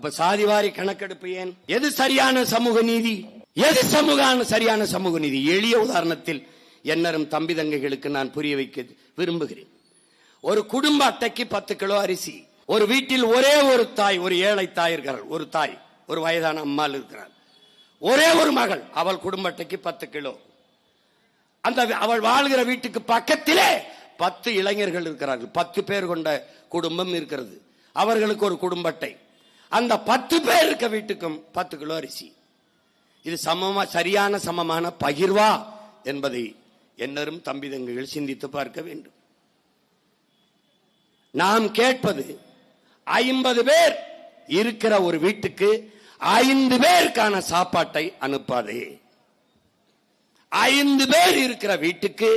அப்ப சாதிவாரி கணக்கெடுப்பு ஏன்? எது சரியான சமூக நீதி? எது சரியான சமூக நீதி? எளிய உதாரணத்தில் என்னரும் தம்பி தங்கைகளுக்கு நான் புரிய வைக்க விரும்புகிறேன். ஒரு குடும்ப அட்டைக்கு 10 கிலோ அரிசி. ஒரு வீட்டில் ஒரே ஒரு தாய், ஒரு ஏழை தாய் இருக்கிறார். ஒரு தாய், ஒரு வயதான அம்மாள் இருக்கிறார். ஒரே ஒரு மகள். அவள் குடும்ப அட்டைக்கு 10 கிலோ. அந்த அவள் வாழ்கிற வீட்டுக்கு பக்கத்திலே 10 இளைஞர்கள் இருக்கிறார்கள். 10 பேர் கொண்ட குடும்பம் இருக்கிறது. அவர்களுக்கு ஒரு குடும்ப அட்டை. அந்த 10 பேர் இருக்க வீட்டுக்கும் 10 கிலோ அரிசி. இது சரியான சமமான பகிர்வா என்பதை என்னரும் தம்பி தங்கைகள் சிந்தித்து பார்க்க வேண்டும். நாம் கேட்பது 50 பேர் இருக்கிற ஒரு வீட்டுக்கு 5 பேருக்கான சாப்பாட்டை அனுப்பாதே. 5 பேர் இருக்கிற வீட்டுக்கு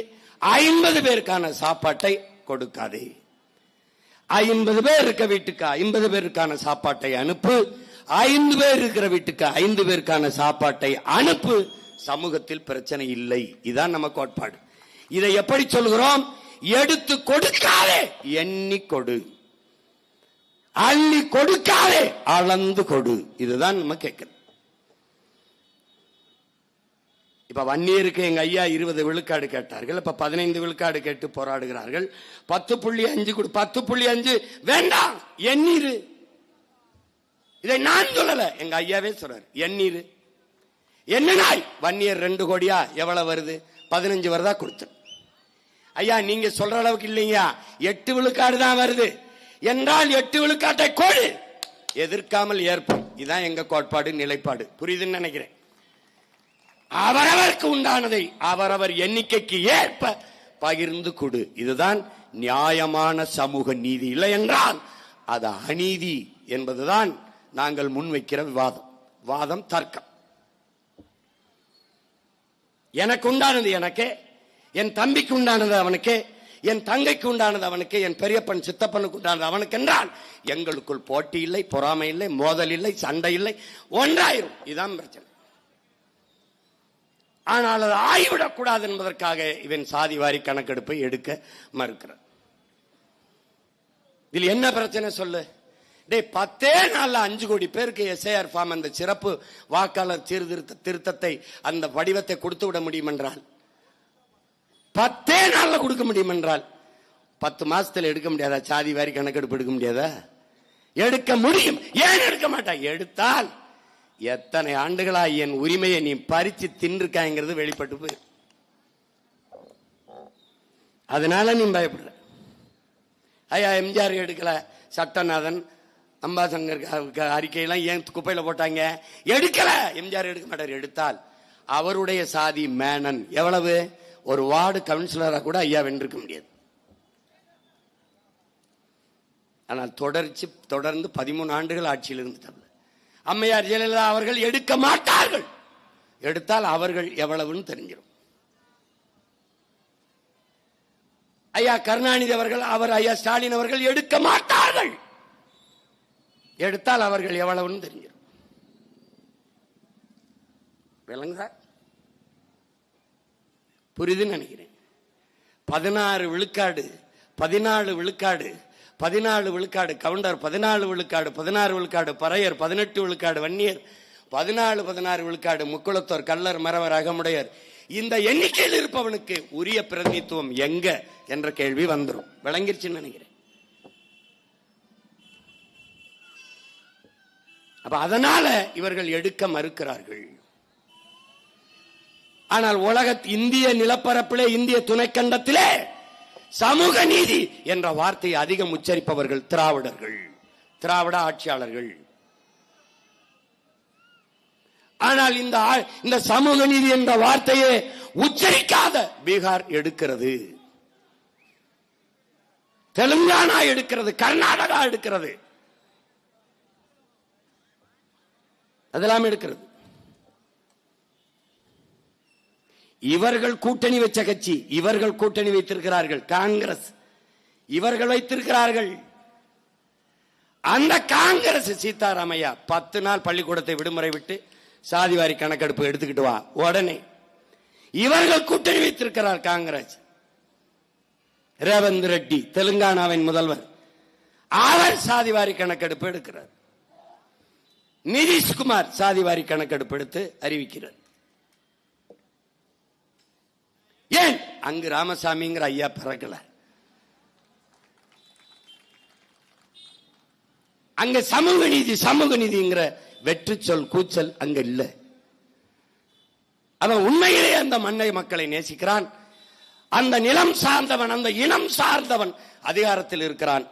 50 பேருக்கான சாப்பாட்டை கொடுக்காதே. 50 பேர் இருக்க வீட்டுக்கு 50 பேருக்கான சாப்பாட்டை அனுப்பு. 5 பேர் இருக்கிற வீட்டுக்கு 5 பேருக்கான சாப்பாட்டை அனுப்பு. சமூகத்தில் பிரச்சனை இல்லை. இதுதான் நம்ம கோட்பாடு. இதை எப்படி சொல்கிறோம்? எடுத்து கொடுக்காதே, எண்ணி கொடு. அள்ளி கொடுக்காதே, அளந்து கொடு. இதுதான் நம்ம கேட்கிறது. இப்ப வன்னியருக்கு எங்க ஐயா 20 விழுக்காடு கேட்டார்கள். இப்ப 15 விழுக்காடு கேட்டு போராடுகிறார்கள். 10.5 கொடு. 10.5 வேண்டாம், எண்ணீரு. இதை நான் சொல்லல, எங்க ஐயாவே சொல்றாரு. எண்ணீரு என்ன நாய்? வன்னியர் 2 கோடியா? எவ்வளவு வருது? 15 வருதா? கொடுத்து. ஐயா நீங்க சொல்ற அளவுக்கு இல்லையா, 8 விழுக்காடு தான் வருது என்றால் 8 விழுக்காட்டை கோடு. எதிர்க்காமல் ஏற்போம். இதுதான் எங்க கோட்பாடு, நிலைப்பாடு. புரியுதுன்னு நினைக்கிறேன். அவரவருக்கு உண்டானதை அவரவர் எண்ணிக்கைக்கு ஏற்ப பகிர்ந்து கொடு. இதுதான் நியாயமான சமூக நீதி. இல்லை என்றால் அது அநீதி என்பதுதான் நாங்கள் முன்வைக்கிற வாதம், தர்க்கம். எனக்கு உண்டானது எனக்கு, என் தம்பிக்கு உண்டானது அவனுக்கு, என் தங்கைக்கு உண்டானது அவனுக்கு, என் பெரியப்பன் சித்தப்பனுக்கு உண்டானது அவனுக்கு என்றால் எங்களுக்குள் போட்டி இல்லை, பொறாமை இல்லை, மோதல் இல்லை, சண்டை இல்லை, ஒன்றாயிரும். இதுதான் பிரச்சனை. ஆனால் அது ஆகிவிடக்கூடாது என்பதற்காக இவன் சாதிவாரி கணக்கெடுப்பை எடுக்க மறுக்கிறார். இதில் என்ன பிரச்சனை சொல்லு? 10 நாள்ல 5 கோடி பேருக்கு எஸ்ஐஆர் ஃபார்ம், அந்த சிறப்பு வாக்காளர் திருத்தத்தை, அந்த வடிவத்தை கொடுத்து விட முடியும் என்றால், 10 நாள்ல கொடுக்க முடியும் என்றால் 10 மாசத்துல எடுக்க முடியாதா? சாதி வாரி கணக்கெடுப்பு எடுக்க முடியாதா? எடுக்க முடியும். ஏன் எடுக்க மாட்டான்? எடுத்தால் எத்தனை ஆண்டுகளா என் உரிமையை நீ பறிச்சு தின்றுக்காங்கிறது வெளிப்பட்டு போய், அதனால நீ பயப்படுற. ஐயா எம்ஜிஆர் எடுக்கல, சட்டநாதன், அம்பாசங்கர் அறிக்கையெல்லாம் ஏன் குப்பையில போட்டாங்க? எடுக்கல. எம்ஜிஆர் எடுக்க மாட்டார். எடுத்தால் அவருடைய சாதி மேனன் எவ்வளவு? ஒரு வார்டு கவுன்சிலரா கூட ஐயா வென்றிருக்க முடியாது. ஆனால் தொடர்ந்து 13 ஆண்டுகள் ஆட்சியில் இருந்துட்டாங்க. அம்மையார் ஜெயலலிதா அவர்கள் எடுக்க மாட்டார்கள். எடுத்தால் அவர்கள் எவ்வளவுன்னு தெரிஞ்சிடும். ஐயா கருணாநிதி அவர்கள், ஐயா ஸ்டாலின் அவர்கள் எடுக்க மாட்டார்கள். எடுத்தால் அவர்கள் எவ்வளவுன்னு தெரிஞ்சிடும். விளங்குதா? புரியுதுன்னு நினைக்கிறேன். 14 விழுக்காடு, 14 விழுக்காடு, 14 விழுக்காடு கவுண்டர், 14 விழுக்காடு, 16 விழுக்காடு பறையர், 18 விழுக்காடு வன்னியர், 14 விழுக்காடு முக்குளத்தோர், கள்ளர், மறவர், அகமுடையர். இந்த எண்ணிக்கையில் இருப்பவனுக்கு உரிய பிரதிநிதித்துவம் எங்க என்ற கேள்வி வந்துடும். விளங்கிருச்சுன்னு நினைக்கிறேன். அப்ப அதனால இவர்கள் எடுக்க மறுக்கிறார்கள். ஆனால் இந்திய நிலப்பரப்பிலே, இந்திய துணைக்கண்டத்திலே சமூக நீதி என்ற வார்த்தையை அதிகம் உச்சரிப்பவர்கள் திராவிடர்கள், திராவிட ஆட்சியாளர்கள். ஆனால் இந்த சமூக நீதி என்ற வார்த்தையை உச்சரிக்காத பீகார் எடுக்கிறது, தெலுங்கானா எடுக்கிறது, கர்நாடகா எடுக்கிறது, அதெல்லாம் எடுக்கிறது. இவர்கள் கூட்டணி வச்ச கட்சி, இவர்கள் கூட்டணி வைத்திருக்கிறார்கள். காங்கிரஸ் இவர்கள் வைத்திருக்கிறார்கள். அந்த காங்கிரஸ் சீதாராமையா 10 நாள் பள்ளிக்கூடத்தை விடுமுறை விட்டு சாதிவாரி கணக்கெடுப்பு எடுத்துக்கிட்டு வா உடனே. இவர்கள் கூட்டணி வைத்திருக்கிறார் காங்கிரஸ். ரேவந்த் ரெட்டி தெலுங்கானாவின் முதல்வர், அவர் சாதிவாரி கணக்கெடுப்பு எடுக்கிறார். நிதிஷ்குமார் சாதிவாரி கணக்கெடுப்பு எடுத்து அறிவிக்கிறார். ஏன் அங்கு ராமசாமிங்கிற ஐயா பிறக்கல? அங்க சமூக நீதி சமூக நீதிங்கிற வெற்றி சொல் கூச்சல் அங்க இல்ல. அவன் உண்மையிலே அந்த மண்ணை மக்களை நேசிக்கிறான். அந்த நிலம் சார்ந்தவன், அந்த இனம் சார்ந்தவன் அதிகாரத்தில் இருக்கிறான்.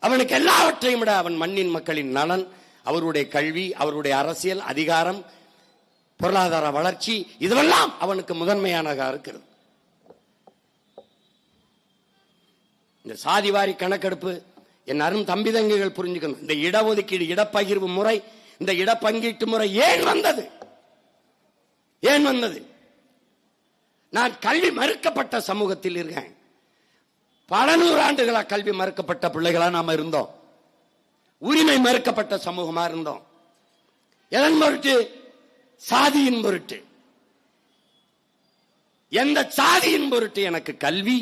அவனுக்கு எல்லாவற்றையும் விட அவன் மண்ணின் மக்களின் நலன், அவருடைய கல்வி, அவருடைய அரசியல் அதிகாரம், பொருளாதார வளர்ச்சி, இதுவெல்லாம் அவனுக்கு முதன்மையானதாக இருக்கிறது. இந்த சாதிவாரி கணக்கெடுப்பு என் அரும் தம்பிதங்கைகள் புரிஞ்சுக்கணும். இந்த இடஒதுக்கீடு, இடப்பகிர்வு முறை, இந்த இடப்பங்கீட்டு முறை ஏன் வந்தது? ஏன் வந்தது? நான் கல்வி மறுக்கப்பட்ட சமூகத்தில் இருக்கேன். பல நூறாண்டுகளா கல்வி மறுக்கப்பட்ட பிள்ளைகளா நாம இருந்தோம். உரிமை மறுக்கப்பட்ட சமூகமா இருந்தோம். எதன் பொருட்டு? சாதியின் பொருட்டு. எந்த சாதியின் பொருட்டு எனக்கு கல்வி,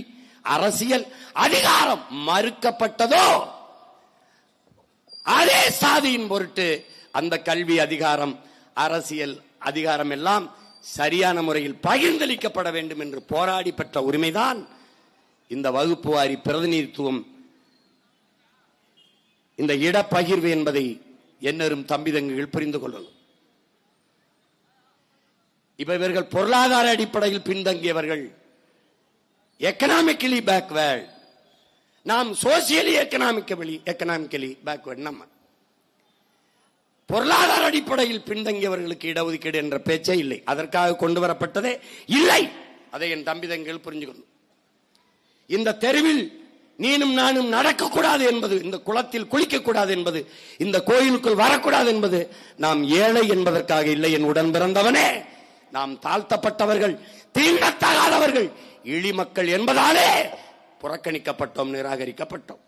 அரசியல், அதிகாரம் மறுக்கப்பட்டதோ அதே சாதியின் பொருட்டு அந்த கல்வி, அதிகாரம், அரசியல், அதிகாரம் எல்லாம் சரியான முறையில் பகிர்ந்தளிக்கப்பட வேண்டும் என்று போராடி பெற்ற உரிமைதான் இந்த வகுப்பு வாரி பிரதிநிதித்துவம், இந்த இடப்பகிர்வு என்பதை என்னரும் தம்பிதங்குகள் புரிந்து கொள்ளணும். இப்ப இவர்கள் பொருளாதார அடிப்படையில் பின்தங்கியவர்கள், எக்கனாமிக்கலி பேக்வேர்ட். நாம் சோசியலி எக்கனாமிக்கலி பேக்வேர்ட். நம்ம பொருளாதார அடிப்படையில் பின்தங்கியவர்களுக்கு இடஒதுக்கீடு என்ற பேச்சே இல்லை. அதற்காக கொண்டு வரப்பட்டதே இல்லை. அதை என் தம்பிதங்கள் புரிஞ்சுக்கணும். இந்த தெருவில் நீனும் நானும் நடக்கக்கூடாது என்பது, இந்த குளத்தில் குளிக்கக்கூடாது என்பது, இந்த கோயிலுக்குள் வரக்கூடாது என்பது நாம் ஏழை என்பதற்காக இல்லை. என் உடன் பிறந்தவனே, நாம் தாழ்த்தப்பட்டவர்கள், தீண்டத்தகாதவர்கள், இழிமக்கள் என்பதாலே புறக்கணிக்கப்பட்டோம், நிராகரிக்கப்பட்டோம்.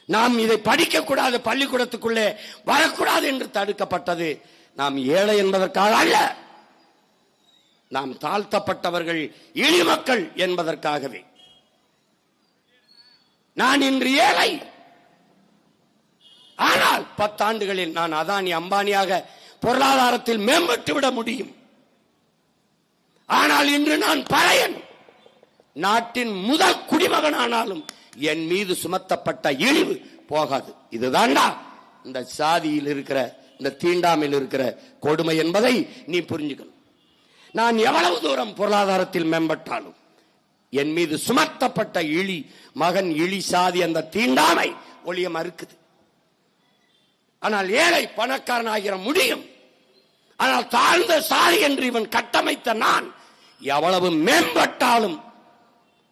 நாம் இதை படிக்கக்கூடாது, பள்ளிக்கூடத்துக்குள்ளே வரக்கூடாது என்று தடுக்கப்பட்டது நாம் ஏழை என்பதற்காக அல்ல, நாம் தாழ்த்தப்பட்டவர்கள், இழிமக்கள் என்பதற்காகவே. நான் இன்று ஏழை, ஆனால் 10 ஆண்டுகளில் நான் அதானி அம்பானியாக பொருளாதாரத்தில் மேம்பட்டு விட முடியும். ஆனால் இன்று நான் பழையன், நாட்டின் முதல் குடிமகனானாலும் என் மீது சுமத்தப்பட்ட இழிவு போகாது. இதுதான்டா இந்த சாதியில் இருக்கிற, இந்த தீண்டாமையில் இருக்கிற கொடுமை என்பதை நீ புரிஞ்சுக்கணும். நான் எவ்வளவு தூரம் பொருளாதாரத்தில் மேம்பட்டாலும் என் மீது சுமத்தப்பட்ட இழி மகன், இழி சாதி, அந்த தீண்டாமை ஒளிய மறுக்குது. ஆனால் ஏழை பணக்காரன் ஆகிற முடியும். ஆனால் தாழ்ந்த சாதி என்று இவன் கட்டமைத்த நான் எவ்வளவு மேம்பட்டாலும்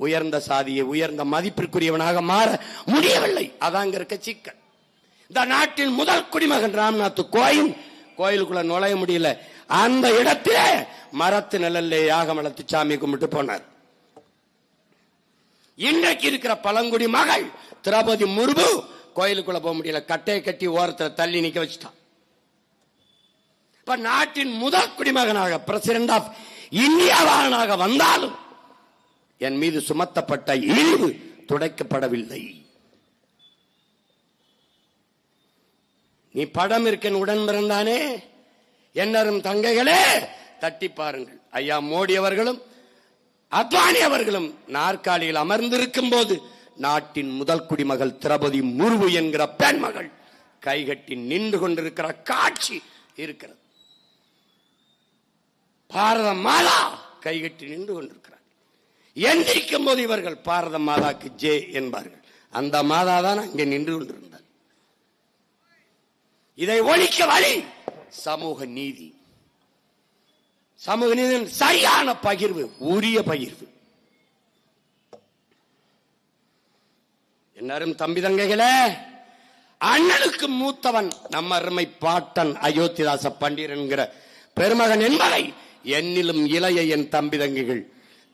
உயர்ந்த சாதியை, உயர்ந்த மதிப்பிற்குரியவனாக மாற முடியவில்லை. அதாங்க இருக்க சிக்கல். இந்த நாட்டின் முதல் குடிமகன் ராம்நாத் கோயிலுக்குள்ள நுழைய முடியல. அந்த இடத்திலே மரத்து நிழல்ல யாகம் வளர்த்து சாமி கும்பிட்டு போனார். இன்றைக்கு இருக்கிற பழங்குடி மகள் திரௌபதி முர்மு கோயிலுக்குள்ள போக முடியல. கட்டையை கட்டி ஓரத்தில் தள்ளி நிக்க வச்சுட்டான். இப்ப நாட்டின் முதல் குடிமகனாக, பிரசிடென்ட் ஆஃப் இந்தியாவானாக வந்தாலும் என் மீது சுமத்தப்பட்ட இழிவு துடைக்கப்படவில்லை. நீ படம் இருக்கேன் உடன் பிறந்தானே, என்னரும் தங்கைகளே தட்டி பாருங்கள். ஐயா மோடி அவர்களும் அத்வானி அவர்களும் நாற்காலியில் அமர்ந்திருக்கும் போது நாட்டின் முதல் குடிமகள் திரௌபதி முர்மு என்கிற பெண்மகள் கைகட்டி நின்று கொண்டிருக்கிற காட்சி இருக்கிறது. பாரத மாதா கைகட்டி நின்று கொண்டிருக்கிறார். எந்திரிக்கும் போது இவர்கள் பாரத மாதாக்கு ஜே என்பார்கள். அந்த மாதா தான் அங்கே நின்று கொண்டிருந்தார். இதை ஒழிக்க வழி சமூக நீதி. சமூக நீதியின் சரியான பகிர்வு, உரிய பகிர்வு. எல்லாரும் தம்பி தங்கைகளே, அண்ணனுக்கு மூத்தவன் நம்ம அருமை பாட்டன் அயோத்திதாச பண்டிதர் என்கிற பெருமகன் என்பதை என்னிலும் இளைய என் தம்பி தங்கைகள்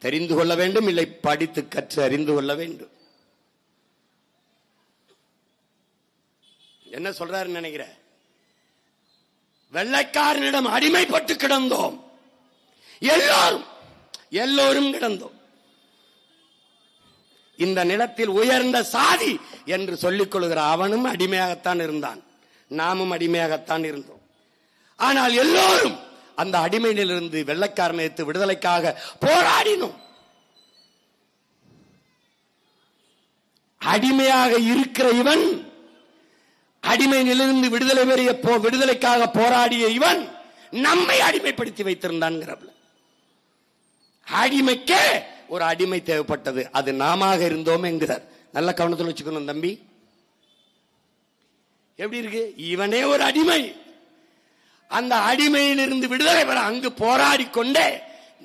தெரிந்து கொள்ள வேண்டும், இல்லை படித்து கற்று அறிந்து கொள்ள வேண்டும். என்ன சொல்றாரு நினைக்கிற? வெள்ளைக்காரனிடம் அடிமைப்பட்டு கிடந்தோம், எல்லோரும் கிடந்தோம். இந்த நிலத்தில் உயர்ந்த சாதி என்று சொல்லிக் கொள்கிற அவனும் அடிமையாகத்தான் இருந்தான், நாமும் அடிமையாகத்தான் இருந்தோம். ஆனால் எல்லோரும் அந்த அடிமையிலிருந்து வெள்ளைக்காரனை எடுத்து விடுதலைக்காக போராடினோம். அடிமையாக இருக்கிற இவன், அடிமையிலிருந்து விடுதலைக்காக போராடிய இவன் நம்மை அடிமைப்படுத்தி வைத்திருந்தான். அடிமைக்கே ஒரு அடிமை தேவைப்பட்டது, அது நாம இருந்தோம் என்கிறார். நல்ல கவனத்தில் வச்சுக்கணும் தம்பி. எப்படி இருக்கு? இவனே ஒரு அடிமை, அந்த அடிமையிலிருந்து விடுதலை பெற அங்கு போராடி கொண்டே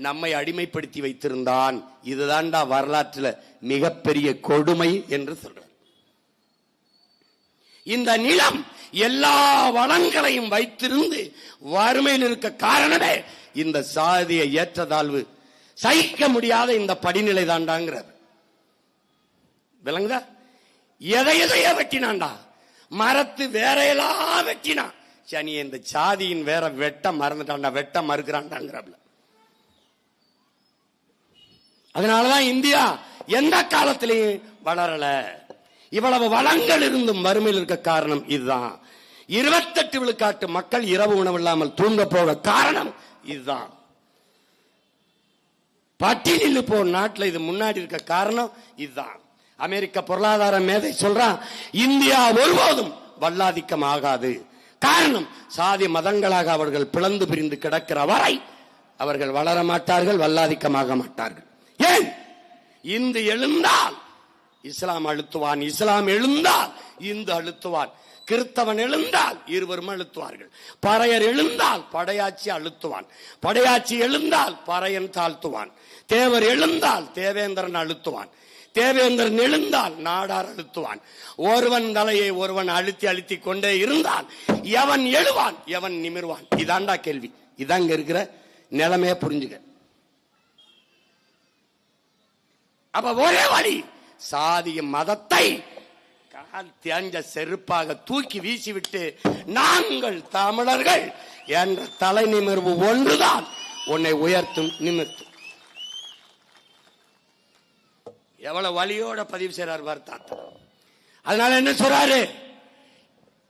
நம்மை அடிமைப்படுத்தி வைத்திருந்தான். இதுதான்டா வரலாற்றில் மிகப்பெரிய கொடுமை என்று சொல்றார். இந்த நிலம் எல்லா வளங்களையும் வைத்திருந்து வறுமையில் இருக்க காரணமே இந்த சாதிய ஏற்றத்தாழ்வு, சகிக்க முடியாத இந்த படிநிலை தாண்டாங்கிறார். விளங்குதா? எதையோ வெட்டினான்டா, மரத்து வேறையெல்லாம் வெட்டினான். சனி இந்த சாதியின் வேற வெட்ட மறந்துட்டான்டா, வெட்ட மறுக்கிறான்டாங்கிறாப்ல. அதனாலதான் இந்தியா எந்த காலத்திலையும் வளரல. இவ்வளவு வளங்கள் இருந்தும் வறுமையில் இருக்க காரணம் இதுதான். 28 விழுக்காட்டு மக்கள் இரவு உணவு இல்லாமல் தூங்க போக காரணம் இதுதான். பட்டியலில் போ நாட்டில் இது முன்னாடி இருக்க காரணம் இதுதான். அமெரிக்க பொருளாதார மேதை சொல்றான், இந்தியா ஒருபோதும் வல்லாதிக்கம் ஆகாது. காரணம், சாதி மதங்களாக அவர்கள் பிளந்து பிரிந்து கிடக்கிற வரை அவர்கள் வளர மாட்டார்கள், வல்லாதிக்கமாக மாட்டார்கள். ஏன்? இந்து எழுந்தால் இஸ்லாம் அழுத்துவான், இஸ்லாம் எழுந்தால் இந்து அழுத்துவான், கிறிஸ்தவன் எழுந்தால் இருவரும் அழுத்துவார்கள், பறையர் எழுந்தால் படையாட்சி அழுத்துவான், படையாட்சி எழுந்தால் பறையன் தாழ்த்துவான், தேவர் எழுந்தால் தேவேந்திரன் அழுத்துவான், தேவேந்திரன் எழுந்தால் நாடார் அழுத்துவான். ஒருவன் தலையை ஒருவன் அழுத்தி அழுத்தி கொண்டே இருந்தால் எவன் எழுவான், எவன் நிமிர்வான்? இதாண்டா கேள்வி. இதாங்க இருக்கிற நிலைமைய புரிஞ்சுக்க. அப்ப ஒரே வழி, சாதிய மதத்தை கால் தேஞ்ச செருப்பாக தூக்கி வீசிவிட்டு நாங்கள் தமிழர்கள் என்ற தலை நிமிர்வு ஒன்றுதான் உன்னை உயர்த்தும், நிமிர்த்தும். எவ்வளவு வழியோட பதிவு செய்றார் தாத்தா. அதனால என்ன சொல்றாரு?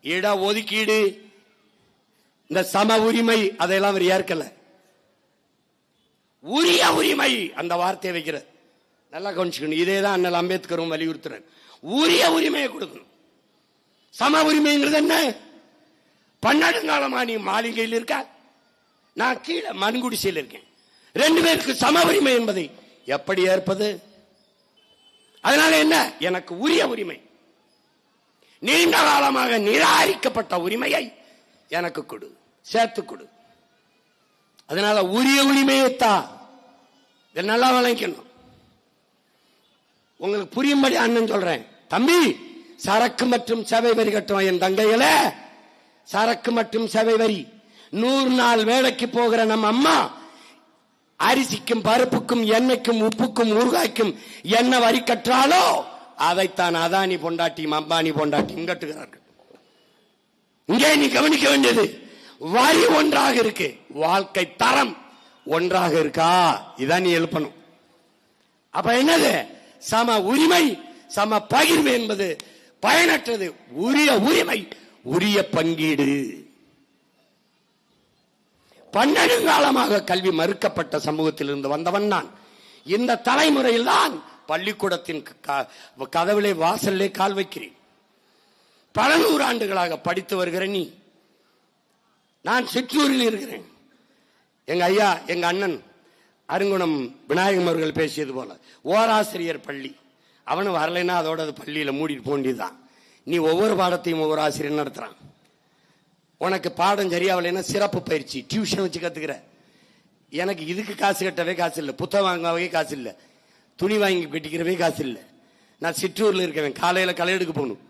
இட ஒதுக்கீடு, இந்த சம உரிமை, அதையெல்லாம் அவர் ஏற்கல. உரிய உரிமை அந்த வார்த்தையை வைக்கிற நல்லா கவனிச்சுக்கணும். இதேதான் அண்ணல் அம்பேத்கரும் வலியுறுத்துறார். உரிய உரிமையை கொடுக்கணும். சம உரிமைங்கிறது என்ன? பன்னெடுங்காலமா நீ மாளிகையில் இருக்க, நான் கீழே மண்குடிசையில் இருக்கேன், 2 பேருக்கு சம உரிமை என்பதை எப்படி ஏற்பது? அதனால என்ன? எனக்கு உரிய உரிமை, நீண்ட காலமாக நிராகரிக்கப்பட்ட உரிமையை எனக்கு கொடு, சேர்த்து கொடு. அதனால உரிய உரிமையைத்தான் நல்லா விளங்கணும். உங்களுக்கு புரியும்படி அண்ணன் சொல்றேன். தம்பி, சரக்கு மற்றும் சேவை வரி கட்டுவோம் என் தங்கைகளே. சரக்கு மற்றும் சேவை வரி 100 நாள் வேலைக்கு போகிற நம்ம அம்மா அரிசிக்கும் பருப்புக்கும் எண்ணெய்க்கும் உப்புக்கும் ஊறுகாய்க்கும் என்ன வரி கற்றாலோ அதைத்தான் அதானி பொண்டாட்டியும் அம்பானி பொண்டாட்டியும் கட்டுகிறார்கள். இங்கே நீ கவனிக்க வேண்டியது, வரி ஒன்றாக இருக்கு, வாழ்க்கை தரம் ஒன்றாக இருக்கா? இதான் நீ எழுப்பணும். அப்ப என்னது? சம உரிமை, சம பகிர்வு என்பது பயனற்றது. உரிய உரிமை, உரிய பங்கீடு. பன்னெடுங்காலமாக கல்வி மறுக்கப்பட்ட சமூகத்தில் இருந்து வந்தவன் நான். இந்த தலைமுறையில் தான் பள்ளிக்கூடத்தின் கதவிலே வாசல்லே கால் வைக்கிறேன். பல 100 ஆண்டுகளாக படித்து வருகிற நீ, நான் சிற்றூரில் இருக்கிறேன். எங்க ஐயா, எங்க அண்ணன் அருங்குணம் விநாயகம் அவர்கள் பேசியது போல ஓராசிரியர் பள்ளி, அவனு வரலைன்னா அதோட அது பள்ளியில மூடிட்டு போண்டிதான். நீ ஒவ்வொரு பாடத்தையும் ஒவ்வொரு ஆசிரியர் நடத்துறான். உனக்கு பாடம் சரியாவலைன்னா சிறப்பு பயிற்சி டியூஷன் வச்சு கத்துக்கிற. எனக்கு இதுக்கு காசு கட்டவே காசு இல்லை, புத்தகம் வாங்கவே காசு இல்லை, துணி வாங்கி கட்டிக்கிறவே காசு இல்லை. நான் சிற்றூர்ல இருக்கேன். காலையில களை எடுக்க போகணும்,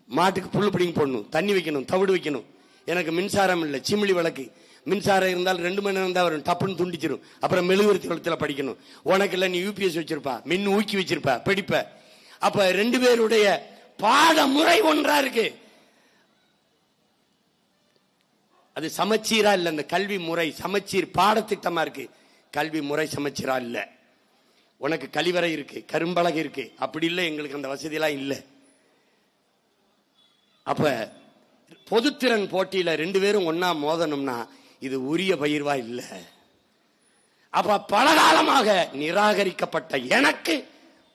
மாட்டுக்கு புல்லு பிடிங்க போடணும், தண்ணி வைக்கணும், தவிடு வைக்கணும். எனக்கு மின்சாரம் இல்லை, சிமிழி விளக்கு. மின்சாரம் இருந்தால் 2 மணி நேரம் தான் வரும், டப்புன்னு துண்டிச்சிடும். அப்புறம் மெழுகுவர்த்தி வளத்துல படிக்கணும். உனக்கு இல்லை, நீ யூபிஎஸ் வச்சிருப்பா, மின் ஊக்கி வச்சிருப்ப, படிப்ப. அப்ப 2 பேருடைய பாட முறை ஒன்றா இருக்கு. அது சமச்சீரா இல்ல. அந்த கல்வி முறை சமச்சீர் பாடத்திட்டமா இருக்கு, கல்வி முறை சமச்சீரா இல்ல. உனக்கு கழிவறை இருக்கு, கரும்பலகை இருக்கு, அப்படி இல்லை. எங்களுக்கு அந்த வசதி எல்லாம் இல்லை. அப்ப பொதுத்திறன் போட்டியில 2 பேரும் ஒன்னா மோதணும்னா இது உரிய பயிர்வா இல்ல. அப்ப பலகாலமாக நிராகரிக்கப்பட்ட எனக்கு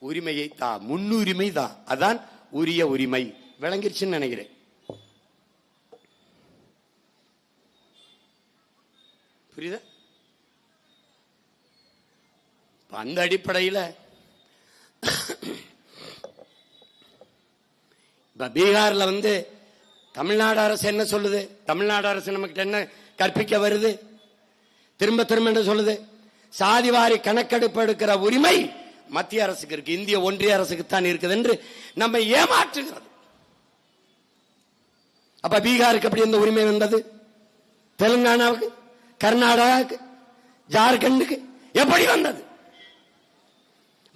உரிமையை தான், முன்னுரிமை தான், அதான் உரிய உரிமை. விளங்கிருச்சுன்னு நினைக்கிறேன். புரியுதா? அந்த அடிப்படையில் பீகார்ல தமிழ்நாடு அரசு என்ன சொல்லுது? தமிழ்நாடு அரசு நமக்கு என்ன கற்பிக்க வருது? திரும்ப திரும்ப என்ன சொல்லுது? சாதிவாரி கணக்கெடுப்பு எடுக்கிற உரிமை மத்திய அரசுக்கு இருக்கு, இந்திய ஒன்றிய அரசுக்கு தான் இருக்குது என்று நம்ம ஏமாற்றுகிறது. அப்ப பீகாருக்கு எப்படி இந்த உரிமை வந்தது? தெலுங்கானாவுக்கு, கர்நாடகாவுக்கு, ஜார்க்கண்டுக்கு எப்படி வந்தது?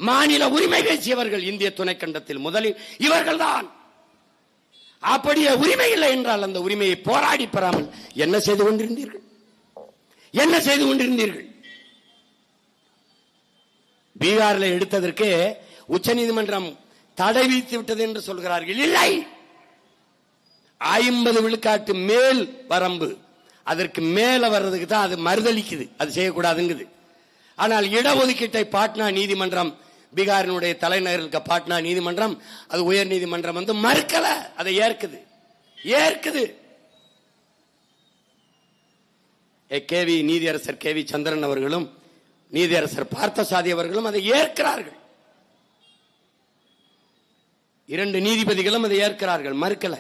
மாநில உரிமை பேசியவர்கள் இந்திய துணைக்கண்டத்தில் முதலில் இவர்கள் தான். அப்படியே உரிமை இல்லை என்றால் அந்த உரிமையை போராடி பெறாமல் என்ன செய்து கொண்டிருந்தீர்கள்? என்ன செய்து கொண்டிருந்தீர்கள்? பீகாரில் எடுத்ததற்கு உச்சநீதிமன்றம் தடை விதித்து விட்டது என்று சொல்கிறார்கள். இல்லை, 50 விழுக்காட்டு மேல் வரம்பு, அதற்கு மேல வர்றதுக்கு தான் அது மறுதளிக்குது, அது செய்யக்கூடாதுங்குது. ஆனால் இடஒதுக்கீட்டை பாட்னா நீதிமன்றம், பீகாரினுடைய தலைநகர் இருக்க பாட்னா நீதிமன்றம், அது உயர் நீதிமன்றம் மறுக்கல, அதை ஏற்குது. கேவி நீதியரசர் கேவி சந்திரன் அவர்களும் நீதியரசர் பார்த்தசாதி அவர்களும் அதை ஏற்கிறார்கள். 2 நீதிபதிகளும் அதை ஏற்கிறார்கள், மறுக்கல.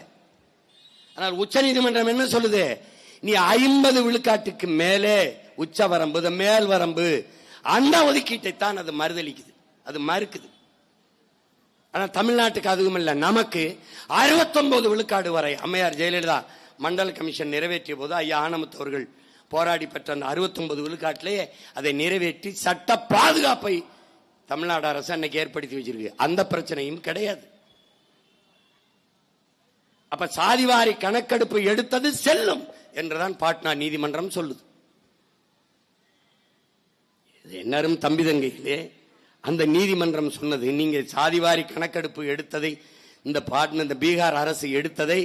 ஆனால் உச்ச நீதிமன்றம் என்ன சொல்லுது? நீ 50 விழுக்காட்டுக்கு மேலே உச்ச வரம்பு, மேல் வரம்பு, அந்த ஒதுக்கீட்டை தான் அது மறுதளிக்குது, அது மறுக்குது. ஆனால் தமிழ்நாட்டுக்கு அதுவும் இல்லை. நமக்கு 69 விழுக்காடு வரை அம்மையார் ஜெயலலிதா மண்டல கமிஷன் நிறைவேற்றிய போது ஐயா ஆனமுத்து அவர்கள் போராடி பெற்ற அந்த 69 விழுக்காட்டிலேயே அதை நிறைவேற்றி சட்ட பாதுகாப்பை தமிழ்நாடு அரசு அன்னைக்கு ஏற்படுத்தி வச்சிருக்கு. அந்த பிரச்சனையும் கிடையாது. அப்ப சாதிவாரி கணக்கெடுப்பு எடுத்தது செல்லும் என்றுதான் பாட்னா நீதிமன்றம் சொல்லுது. என்னரும் தம்பி தங்கைகளே, அந்த நீதிமன்றம் சொன்னது, நீங்க சாதிவாரி கணக்கெடுப்பு எடுத்ததை, இந்த பீகார் அரசு எடுத்ததை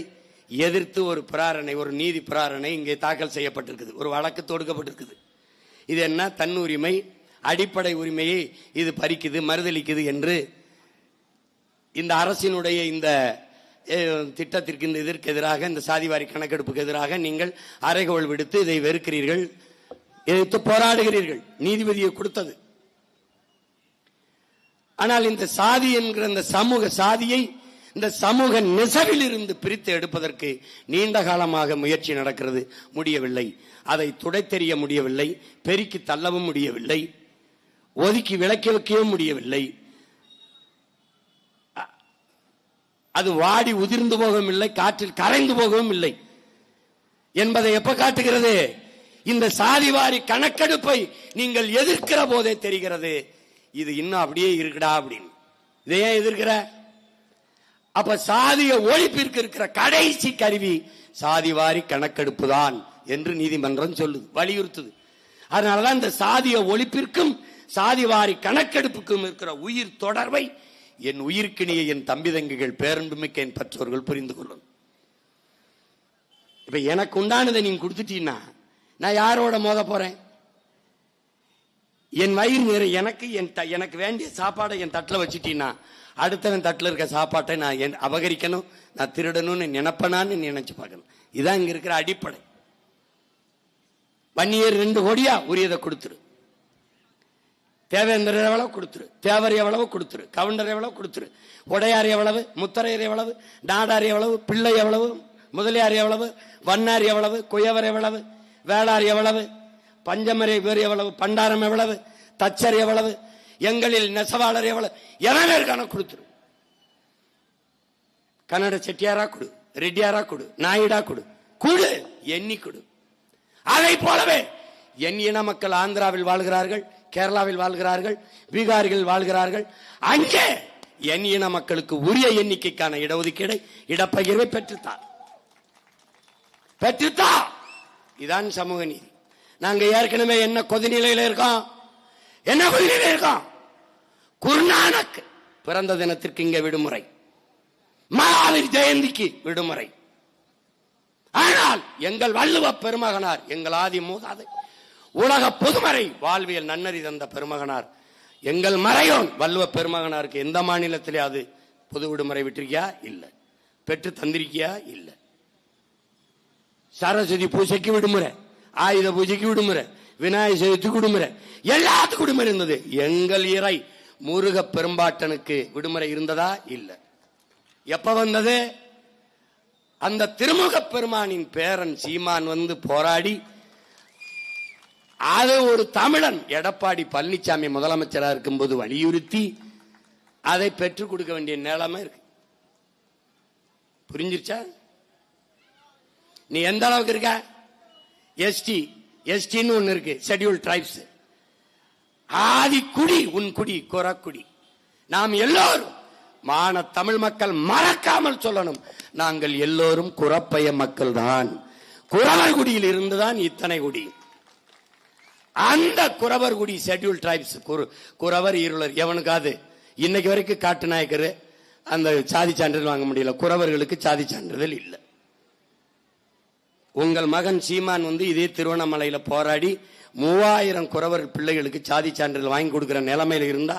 எதிர்த்து ஒரு பிராரணை, ஒரு நீதி பிராரணை இங்கே தாக்கல் செய்யப்பட்டிருக்குது, ஒரு வழக்கு தொடுக்கப்பட்டிருக்குது. இது என்ன? தன் உரிமை, அடிப்படை உரிமையை இது பறிக்குது, மறுதளிக்குது என்று இந்த அரசினுடைய இந்த திட்டத்திற்கு, இந்த இதற்கு எதிராக, இந்த சாதிவாரி கணக்கெடுப்புக்கு எதிராக நீங்கள் அறைகோள் விடுத்து இதை வெறுக்கிறீர்கள், எதிர்த்து போராடுகிறீர்கள். நீதிபதியை கொடுத்தது. ஆனால் இந்த சாதி என்கிற இந்த சமூக சாதியை இந்த சமூக நெசவில் இருந்து பிரித்து எடுப்பதற்கு நீண்ட காலமாக முயற்சி நடக்கிறது, முடியவில்லை. அதை துடைத்தெறிய முடியவில்லை, பெருக்கி தள்ளவும் முடியவில்லை, ஒதுக்கி விலக்கி வைக்கவும் முடியவில்லை. அது வாடி உதிர்ந்து போகவும் இல்லை, காற்றில் கரைந்து போகவும் இல்லை என்பதை எப்ப காட்டுகிறது? இந்த சாதிவாரி கணக்கெடுப்பை நீங்கள் எதிர்க்கிற போதே தெரிகிறது, இது இன்னும் அப்படியே இருக்குடா அப்படின்னு. இதை ஏன் எதிர்க்கிற? அப்ப சாதிய ஒழிப்பிற்கு இருக்கிற கடைசி கருவி சாதிவாரி கணக்கெடுப்பு தான் என்று நீதிமன்றம் சொல்லுது, வலியுறுத்துது. அதனாலதான் இந்த சாதிய ஒழிப்பிற்கும் சாதிவாரி கணக்கெடுப்புக்கும் இருக்கிற உயிர் தொடர்பை என் உயிர்க்கிணிய என் தம்பி தங்கைகள், பேரன்புமிக்க என் பெற்றோர்கள் புரிந்து கொள்ளும். இப்ப எனக்கு உண்டானதை நீங்க கொடுத்துட்டீங்கன்னா நான் யாரோட மோத போறேன்? என் வயிறு நிறை, எனக்கு வேண்டிய சாப்பாடை என் தட்டில் வச்சுட்டீங்கன்னா அடுத்தவன் தட்டில் இருக்க சாப்பாட்டை நான் அபகரிக்கணும், நான் திருடணும்னு நினைப்பனான்னு நினைச்சு பார்க்கணும். இதான் இங்க இருக்கிற அடிப்படை. வன்னியர் 2 கோடியா உரியதை கொடுத்துரு, தேவேந்திரர் எவ்வளவு கொடுத்துரு, தேவர் எவ்வளவு கொடுத்துரு, கவுண்டர் எவ்வளவு கொடுத்துரு, உடையார் எவ்வளவு, முத்தரையர் எவ்வளவு, நாடார் எவ்வளவு, பிள்ளை எவ்வளவு, முதலியார் எவ்வளவு, வண்ணார் எவ்வளவு, குயவர் எவ்வளவு, வேளார் எவ்வளவு, பஞ்சமரை வேறு எவ்வளவு, பண்டாரம் எவ்வளவு, தச்சர் எவ்வளவு, எங்களில் நெசவாளர் எவ்வளவு, எவனே கணக்கு கொடுத்துரு. கன்னட செட்டியாரா கொடு, ரெட்டியாரா கொடு, நாயுடா கொடு, கொடு, எண்ணி கொடு. அதை போலவே என் இன மக்கள் ஆந்திராவில் வாழ்கிறார்கள், கேரளாவில் வாழ்கிறார்கள், பீகாரில் வாழ்கிறார்கள். அங்கே என் இன மக்களுக்கு உரிய எண்ணிக்கைக்கான இடஒதுக்கீடை, இடப்பகிர்வை பெற்றுத்தான். இதான் சமூக நீதி. நாங்க ஏற்கனவே என்ன கொதிநிலையில இருக்கோம்? என்ன கொதிநிலையில இருக்கோம்? குருநானக் பிறந்த தினத்திற்கு இங்க விடுமுறை, மகாவீர் ஜெயந்திக்கு விடுமுறை, ஆனால் எங்கள் வள்ளுவ பெருமகனார், எங்கள் ஆதி மூதாதை உலக பொதுமறை வாழ்வியல் நன்னறி தந்த பெருமகனார், எங்கள் மறையோன் வள்ளுவ பெருமகனாருக்கு எந்த மாநிலத்திலே அது பொது விடுமுறை விட்டிருக்கியா? இல்ல. பெற்று தந்திருக்கியா? இல்ல. சரஸ்வதி பூஜைக்கு விடுமுறை, ஆயுத பூஜைக்கு விடுமுறை, விநாயகர் சதுர்த்திக்கு விடுமுறை, எல்லாத்துக்கும் விடுமுறை இருந்தது. எங்கள் இறை முருக பெரும்பாட்டனுக்கு விடுமுறை இருந்ததா? இல்ல. எப்ப வந்தது? அந்த திருமுக பெருமானின் பேரன் சீமான் வந்து போராடி, அது ஒரு தமிழன் எடப்பாடி பழனிசாமி முதலமைச்சராக இருக்கும்போது வலியுறுத்தி அதை பெற்றுக் கொடுக்க வேண்டிய நிலைமை இருக்கு. புரிஞ்சிருச்சா? நீ எந்த அளவுக்கு இருக்க? எஸ்டின்னு ஒன்னு இருக்கு, ஷெட்யூல் டிரைப்ஸ். ஆதி குடி உன் குடி குறக்குடி. நாம் எல்லோரும் மான தமிழ் மக்கள் மறக்காமல் சொல்லணும், நாங்கள் எல்லோரும் குறப்பைய மக்கள் தான். குறவர் குடியில் இருந்துதான் இத்தனை குடி. அந்த குறவர் குடி ஷெட்யூல் டிரைப்ஸ், குறவர் இருளர் எவனுக்காது இன்னைக்கு வரைக்கும் காட்டு நாயக்கர் அந்த சாதி சான்றிதழ் வாங்க முடியல. குறவர்களுக்கு சாதி சான்றிதழ் இல்லை. உங்கள் மகன் சீமான் வந்து இதே திருவண்ணாமலையில போராடி 3000 குறவர் பிள்ளைகளுக்கு சாதி சான்றிதழ் வாங்கி கொடுக்கிற நிலைமையில இருந்தா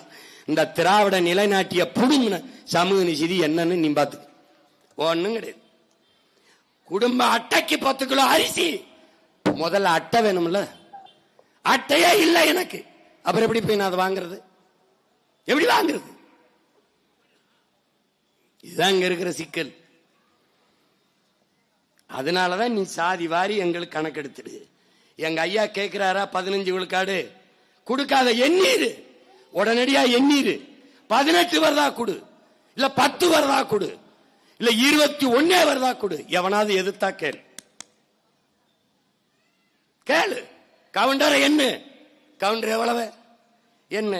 இந்த திராவிட நிலைநாட்டிய புடுங்கின சமூக நிதி என்னன்னு நீ பாத்து ஒண்ணும் கிடையாது. குடும்ப அட்டைக்கு 10 கிலோ அரிசி, முதல்ல அட்டை வேணும்ல, அட்டையே இல்லை எனக்கு, அப்புறம் எப்படி போய் நான் அதை வாங்குறது? எப்படி வாங்குறது? இதுதான் இங்க இருக்கிற சிக்கல். அதனாலதான் நீ சாதி வாரி எங்களுக்கு கணக்கெடுத்துடு. எங்க ஐயா கேட்கிறாரா 15 விழுக்காடு கொடுக்காத எண்ணீரு, உடனடியா எண்ணீரு. 18 வருதா கொடு, இல்ல 10 வருதா கொடு, இல்ல 21 வருதா கொடு. எவனாவது எதிர்த்தா கேளு, கேளு. கவுண்டர் என்ன கவுண்டர் எவ்வளவு என்ன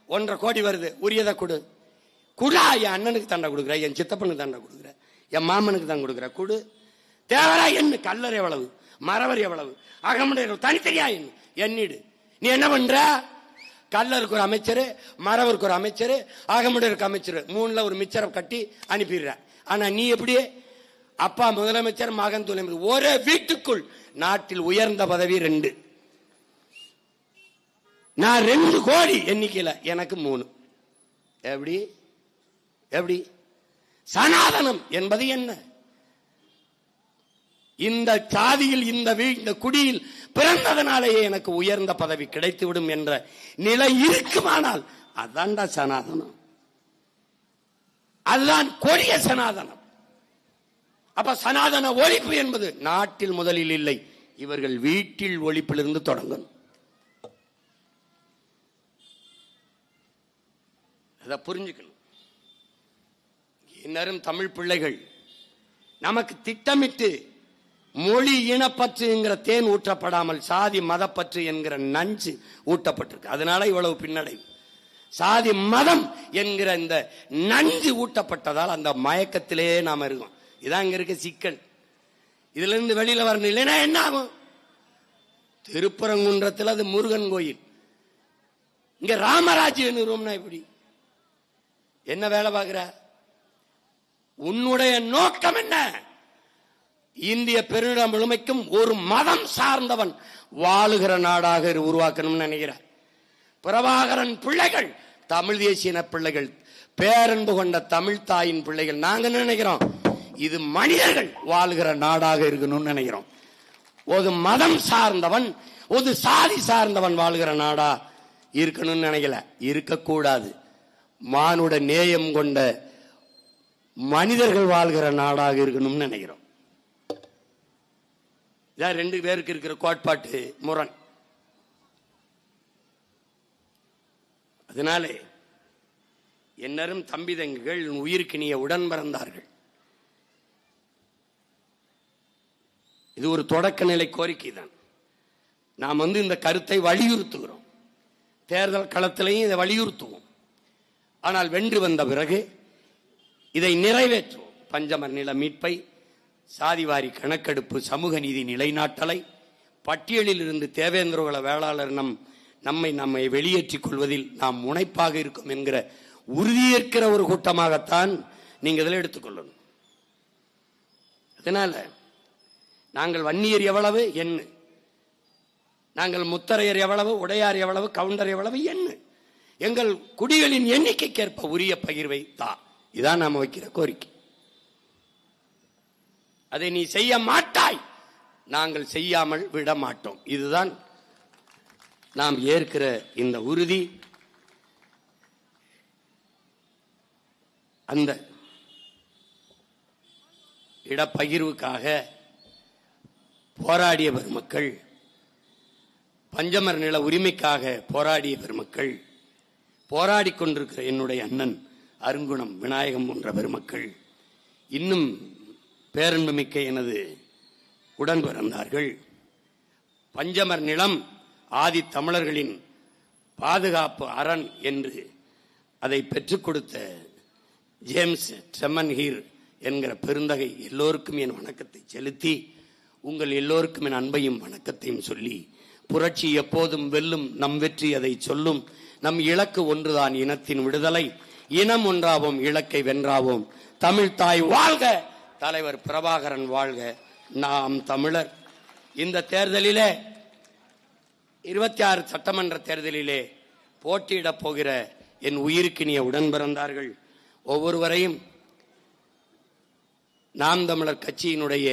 1.5 கோடி வருது, உரியதை கொடு. குடா, என் அண்ணனுக்கு தண்டை கொடுக்குற, என் சித்தப்பனுக்கு தண்டை கொடுக்குற, என் மாமனுக்கு தான் கொடுக்குற, கொடு. தேவரா என்ன கல்லர் எவ்வளவு, மறவர் எவ்வளவு, அகமுடையர் தனித்தனியா எண்ணிடு. நீ என்ன பண்ற? கல்லருக்கு ஒரு அமைச்சர், மறவருக்கு ஒரு அமைச்சர், அகமுடையருக்கு அமைச்சர், 3ல ஒரு மிச்சரை கட்டி அனுப்பிடுற. ஆனா நீ எப்படி? அப்பா முதலமைச்சர், மகன் துணை முதலமைச்சர், ஒரே வீட்டுக்குள் நாட்டில் உயர்ந்த பதவி 2. நான் 2 கோடி எண்ணிக்கையில எனக்கு 3. எப்படி எப்படி? சனாதனம் என்பது என்ன? இந்த சாதியில் இந்த குடியில் பிறந்ததனாலேயே எனக்கு உயர்ந்த பதவி கிடைத்துவிடும் என்ற நிலை இருக்குமானால் அதான்டா சனாதனம், அதுதான் கொடிய சனாதனம். அப்ப சனாதன ஒழிப்பு என்பது நாட்டில் முதலில் இல்லை, இவர்கள் வீட்டில் ஒழிப்பிலிருந்து தொடங்கணும். அதை புரிஞ்சுக்கணும். இன்னரும் தமிழ் பிள்ளைகள் நமக்கு திட்டமிட்டு மொழி இனப்பற்றுங்கிற தேன் ஊற்றப்படாமல் சாதி மதப்பற்று என்கிற நஞ்சு ஊட்டப்பட்டிருக்கு. அதனால இவ்வளவு பின்னடைவு. சாதி மதம் என்கிற இந்த நஞ்சு ஊட்டப்பட்டதால் அந்த மயக்கத்திலே நாம இருக்கோம். இதான் இங்க இருக்க சிக்கல். இதுல இருந்து வெளியில வரணும். இல்லைன்னா என்ன ஆகும்? திருப்பரங்குன்றத்தில் அது முருகன் கோயில், இங்க ராமராஜ்யம் நிறுவனம்னா இப்படி என்ன வேலை பார்க்கிற? உன்னுடைய நோக்கம் என்ன? இந்திய பெருநில முழுமைக்கும் ஒரு மதம் சார்ந்தவன் வாழுகிற நாடாக உருவாக்கணும்னு நினைக்கிற பிரபாகரன் பிள்ளைகள் தமிழ் தேசிய பிள்ளைகள், பேரன்பு கொண்ட தமிழ் தாயின் பிள்ளைகள். நாங்க நினைக்கிறோம் இது மனிதர்கள் வாழுகிற நாடாக இருக்கணும்னு நினைக்கிறோம். ஒரு மதம் சார்ந்தவன், ஒரு சாதி சார்ந்தவன் வாழ்கிற நாடா இருக்கணும்னு நினைக்கல. இருக்கக்கூடாது. மானுட நேயம் கொண்ட மனிதர்கள் வாழ்கிற நாடாக இருக்கணும்னு நினைக்கிறோம். இதான் 2 பேருக்கு இருக்கிற கோட்பாட்டு முரண். அதனாலே என்னரும் தம்பிதங்கள் உயிர்க்கினிய உடன் பிறந்தார்கள். இது ஒரு தொடக்க நிலை கோரிக்கை தான். நாம் இந்த கருத்தை வலியுறுத்துகிறோம். தேர்தல் களத்திலையும் இதை வலியுறுத்துவோம். ஆனால் வென்று வந்த பிறகு இதை நிறைவேற்றுவோம். பஞ்சமர் நில மீட்பை, சாதிவாரி கணக்கெடுப்பு, சமூக நீதி நிலைநாட்டலை, பட்டியலில் இருந்து தேவேந்திரகுல வேளாளர் நம்மை வெளியேற்றிக் கொள்வதில் நாம் முனைப்பாக இருக்கும் என்கிற உறுதியேற்கிற ஒரு கூட்டமாகத்தான் நீங்க இதில் எடுத்துக்கொள்ளணும். அதனால நாங்கள் வன்னியர் எவ்வளவு எண்ணு, நாங்கள் முத்தரையர் எவ்வளவு, உடையார் எவ்வளவு, கவுண்டர் எவ்வளவு எண்ணு. எங்கள் குடிகளின் எண்ணிக்கைக்கேற்ப உரிய பகிர்வை தா. இதான் நாம வைக்கிற கோரிக்கை. அதை நீ செய்ய மாட்டாய், நாங்கள் செய்யாமல் விட மாட்டோம். இதுதான் நாம் ஏற்கிற இந்த உறுதி. அந்த இடப்பகிர்வுக்காக போராடிய பெருமக்கள், பஞ்சமர் நில உரிமைக்காக போராடிய பெருமக்கள், போராடி கொண்டிருக்கிற என்னுடைய அண்ணன் அருங்குணம் விநாயகம் போன்ற பெருமக்கள், இன்னும் பேரன்புமிக்க எனது உடன் பிறந்தார்கள். பஞ்சமர் நிலம் ஆதி தமிழர்களின் பாதுகாப்பு அரண் என்று அதை பெற்றுக் கொடுத்த ஜேம்ஸ் ட்ரெமன்ஹீர் என்கிற பெருந்தகை எல்லோருக்கும் என் வணக்கத்தை செலுத்தி, உங்கள் எல்லோருக்கும் என் அன்பையும் வணக்கத்தையும் சொல்லி, புரட்சி எப்போதும் வெல்லும், நம் வெற்றி அதை சொல்லும், நம் இலக்கு ஒன்றுதான், இனத்தின் விடுதலை, இனம் ஒன்றாவோம், இலக்கை வென்றாவோம், தமிழ் தாய் வாழ்க, தலைவர் பிரபாகரன் வாழ்க, நாம் தமிழர். இந்த தேர்தலிலே 26 சட்டமன்ற தேர்தலிலே போட்டியிடப் போகிற என் உயிருக்கினிய உடன் பிறந்தார்கள் ஒவ்வொருவரையும் நாம் தமிழர் கட்சியினுடைய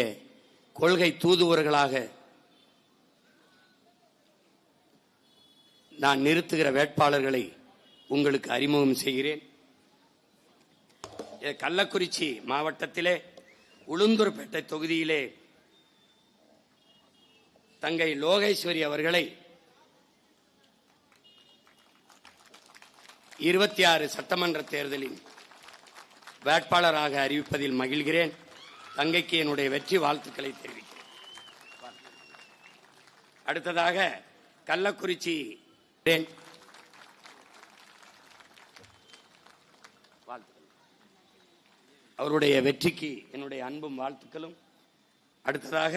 கொள்கை தூதுவர்களாக நான் நிறுத்துகிற வேட்பாளர்களை உங்களுக்கு அறிமுகம் செய்கிறேன். கள்ளக்குறிச்சி மாவட்டத்திலே உளுந்தூர்பேட்டை தொகுதியிலே தங்கை லோகேஸ்வரி அவர்களை 26 சட்டமன்ற தேர்தலின் வேட்பாளராக அறிவிப்பதில் மகிழ்கிறேன். தங்கைக்கு என்னுடைய வெற்றி வாழ்த்துக்களை தெரிவிக்கிறேன். அடுத்ததாக கள்ளக்குறிச்சி அவருடைய வெற்றிக்கு என்னுடைய அன்பும் வாழ்த்துக்களும். அடுத்ததாக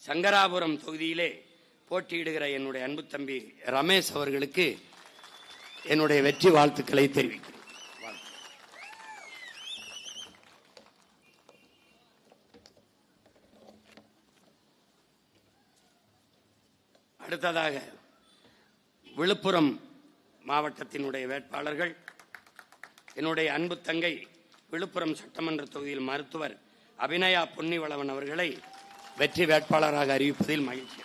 சங்கராபுரம் தொகுதியிலே போட்டியிடுகிற என்னுடைய அன்பு தம்பி ரமேஷ் அவர்களுக்கு என்னுடைய வெற்றி வாழ்த்துக்களை தெரிவிக்கிறேன். அடுத்ததாக விழுப்புரம் மாவட்டத்தினுடைய வேட்பாளர்கள் என்னுடைய அன்பு தங்கை விழுப்புரம் சட்டமன்ற தொகுதியில் மருத்துவர் அபிநயா பொன்னிவளவன் அவர்களை வெற்றி வேட்பாளராக அறிவிப்பதில் மகிழ்ச்சி.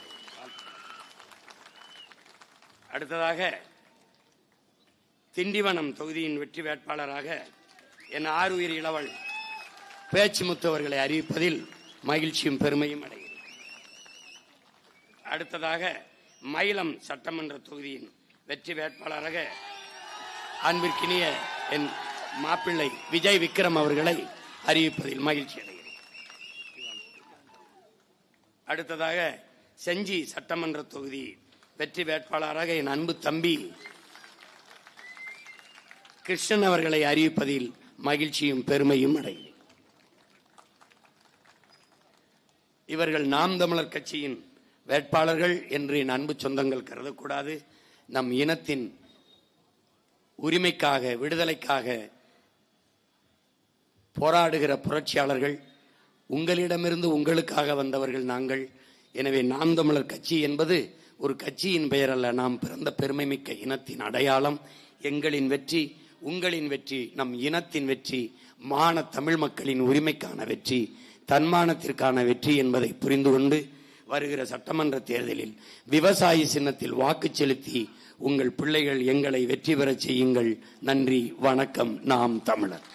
அடுத்ததாக திண்டிவனம் தொகுதியின் வெற்றி வேட்பாளராக என் ஆறுயிர் இளவல் பேச்சுமுத்து அவர்களை அறிவிப்பதில் மகிழ்ச்சியும் பெருமையும் அடைகிறேன். அடுத்ததாக மயிலம் சட்டமன்ற தொகுதியின் வெற்றி வேட்பாளராக அன்பிற்கினிய என் மாப்பிள்ளை விஜய் விக்ரம் அவர்களை அறிவிப்பதில் மகிழ்ச்சி அடைகிறேன். அடுத்ததாக செஞ்சி சட்டமன்ற தொகுதி வெற்றி வேட்பாளராக என் அன்பு தம்பி கிருஷ்ணன் அவர்களை அறிவிப்பதில் மகிழ்ச்சியும் பெருமையும் அடைகிறேன். இவர்கள் நாம் தமிழர் கட்சியின் வேட்பாளர்கள் என்று என் அன்பு சொந்தங்கள் கருதக்கூடாது. நம் இனத்தின் உரிமைக்காக, விடுதலைக்காக போராடுகிற புரட்சியாளர்கள், உங்களிடமிருந்து உங்களுக்காக வந்தவர்கள் நாங்கள். எனவே நாம் தமிழர் கட்சி என்பது ஒரு கட்சியின் பெயர் அல்ல, நாம் பிறந்த பெருமைமிக்க இனத்தின் அடையாளம். எங்களின் வெற்றி உங்களின் வெற்றி, நம் இனத்தின் வெற்றி, மான தமிழ் மக்களின் உரிமைக்கான வெற்றி, தன்மானத்திற்கான வெற்றி என்பதை புரிந்து கொண்டு வருகிற சட்டமன்ற தேர்தலில் விவசாயி சின்னத்தில் வாக்கு செலுத்தி உங்கள் பிள்ளைகள் எங்களை வெற்றி பெறச் செய்யுங்கள். நன்றி, வணக்கம். நாம் தமிழர்.